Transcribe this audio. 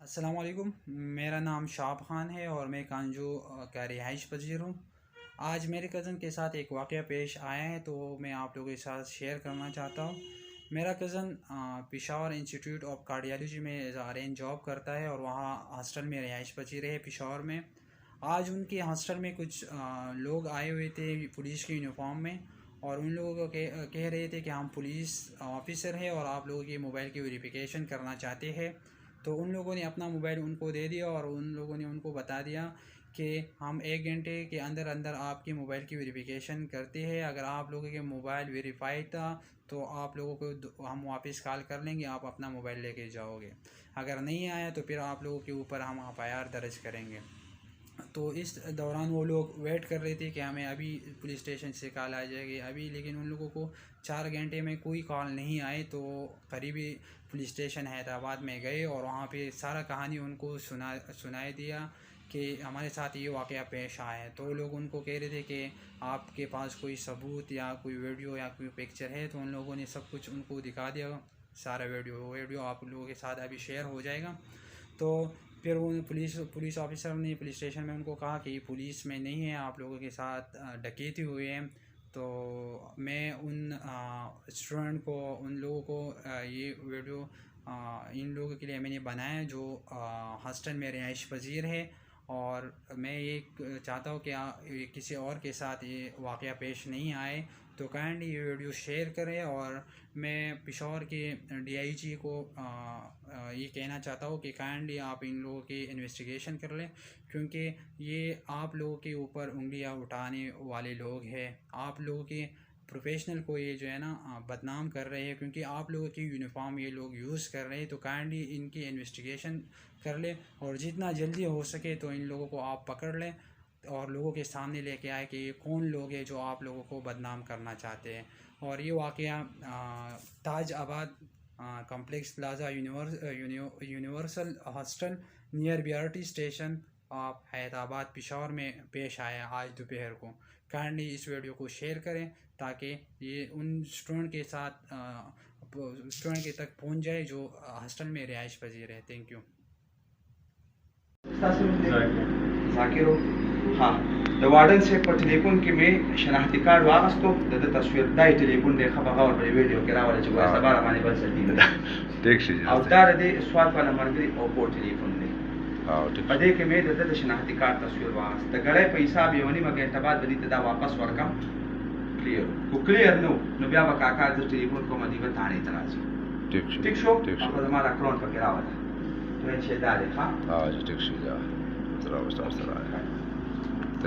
السلام علیکم، میرا نام شعب خان ہے اور میں کانجو کا رہائش پذیر ہوں۔ آج میرے کزن کے ساتھ ایک واقعہ پیش آیا ہے تو میں آپ لوگوں کے ساتھ شیئر کرنا چاہتا ہوں۔ میرا cousin Peshawar institute of cardiology میں ارینج جاب کرتا ہے اور وہاں ہاسٹل میں رہائش پذیر ہے پشاور میں۔ آج ان کے ہاسٹل میں کچھ لوگ آئے ہوئے تھے پولیس کے یونیفارم میں، اور ان لوگوں کو کہہ رہے تھے کہ ہم پولیس آفیسر ہیں اور آپ لوگوں کی موبائل کی ویریفیکیشن کرنا چاہتے ہیں۔ تو ان لوگوں نے اپنا موبائل ان کو دے دیا اور ان لوگوں نے ان کو بتا دیا کہ ہم 1 گھنٹے کے اندر اندر آپ کی موبائل کی ویریفیکیشن کرتے ہیں۔ اگر آپ لوگوں کے موبائل ویریفائڈ تھا تو آپ لوگوں کو ہم واپس کال کر لیں گے، آپ اپنا موبائل لے کے جاؤ گے۔ اگر نہیں آیا تو پھر آپ لوگوں کے اوپر ہم FIR درج کریں گے۔ تو اس دوران وہ لوگ ویٹ کر رہے تھے کہ ہمیں ابھی پولیس اسٹیشن سے کال آ جائے گی ابھی، لیکن ان لوگوں کو 4 گھنٹے میں کوئی کال نہیں آئی۔ تو قریبی پولیس اسٹیشن حیدرآباد میں گئے اور وہاں پہ سارا کہانی ان کو سنائے دیا کہ ہمارے ساتھ یہ واقعہ پیش آیا ہے۔ تو وہ لوگ ان کو کہہ رہے تھے کہ آپ کے پاس کوئی ثبوت یا کوئی ویڈیو یا کوئی پکچر ہے، تو ان لوگوں نے سب کچھ ان کو دکھا دیا، سارا ویڈیو آپ لوگوں کے ساتھ ابھی شیئر ہو جائے گا۔ تو پھر وہ پولیس آفیسر نے پولیس اسٹیشن میں ان کو کہا کہ یہ پولیس میں نہیں ہے، آپ لوگوں کے ساتھ ڈکیتی ہوئی ہے۔ تو میں ان اسٹوڈنٹ کو، ان لوگوں کو یہ ویڈیو ان لوگوں کے لیے میں نے بنایا جو ہاسٹل میں رہائش پذیر ہے، اور میں یہ چاہتا ہوں کہ کسی اور کے ساتھ یہ واقعہ پیش نہیں آئے۔ تو کائنڈلی یہ ویڈیو شیئر کریں، اور میں پشاور کے DIG کو یہ کہنا چاہتا ہوں کہ کائنڈلی آپ ان لوگوں کی انویسٹیگیشن کر لیں، کیونکہ یہ آپ لوگوں کے اوپر انگلیاں اٹھانے والے لوگ ہیں۔ آپ لوگوں کے پروفیشنل کو یہ جو ہے نا بدنام کر رہے ہیں، کیونکہ آپ لوگوں کی یونیفارم یہ لوگ یوز کر رہے ہیں۔ تو کائنڈلی ان کی انویسٹیگیشن کر لیں، اور جتنا جلدی ہو سکے تو ان لوگوں کو آپ پکڑ لیں اور لوگوں کے سامنے لے کے آئے کہ یہ کون لوگ ہیں جو آپ لوگوں کو بدنام کرنا چاہتے ہیں۔ اور یہ واقعہ تاج آباد complex plaza universal hostel near BRT station آپ حیدرآباد پشاور میں پیش آیا آج دوپہر کو۔ کائنڈلی اس ویڈیو کو شیئر کریں تاکہ یہ ان اسٹوڈنٹ کے ساتھ اسٹوڈنٹ کے تک پہنچ جائے جو ہاسٹل میں رہائش پذیر ہے۔ Thank you. ذاکر ہاں د وارڈن سے په ټلیفون کې مې شناختی کارت واغستو، د تصویر دای ټلیفون دی خبره اور په ویډیو کې راوړل چې وایي سبا باندې بل سټینګ ٹھیک شي او دا د سواد والا مرګري او په ټلیفون دی په دې کې مې د شناختی کارت تصویر واغست، د غړې په حساب یو نیمه ګنټه بعد بدی ته دا واپس ورکم کلیر کو کلیر نو بیا به کاکا د ټلیفون کوم دی به تانه ته راځي. ٹھیک شو هغه زما را کړون پکې راوړل نو چې دا دی ها جی ٹھیک شي. ذرا واستو سره